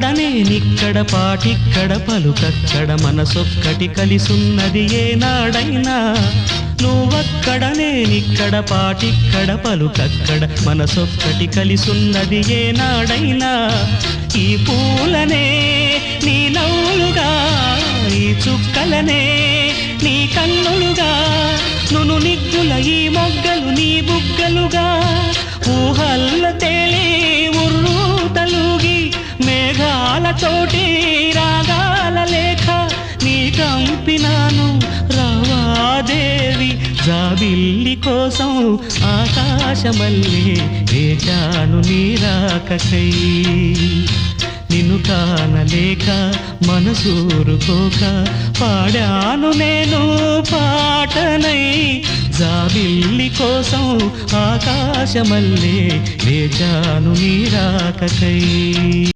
నేనిక్కడ పాటిక్కడ పలుకక్కడ మనసొక్కటి కలిసున్నది ఏనాడైనా నువ్వక్కడ నేనిక్కడ పాటిక్కడ పలుకక్కడ మనసొక్కటి కలిసున్నది ఏనాడైనా ఈ పూలనే నీ నవ్వులుగా ఈ చుక్కలనే నీ కన్నులుగా నును నిగ్గుల ఈ మొగ్గలు నీ బుగ్గలుగా ఊహల్ల తేలి ఉర్రు తలుగి మేఘాలతోటి రాగాల లేఖ నీ కంపినాను రావాదేవి జాబిల్లి కోసం ఆకాశమల్లే వేచాను నీ రాకకై నిన్ను కానలేక మనసూరుకోక పాడాను నేను పాటనై జాబిల్లి కోసం ఆకాశమల్లే వేచాను నీ రాకకై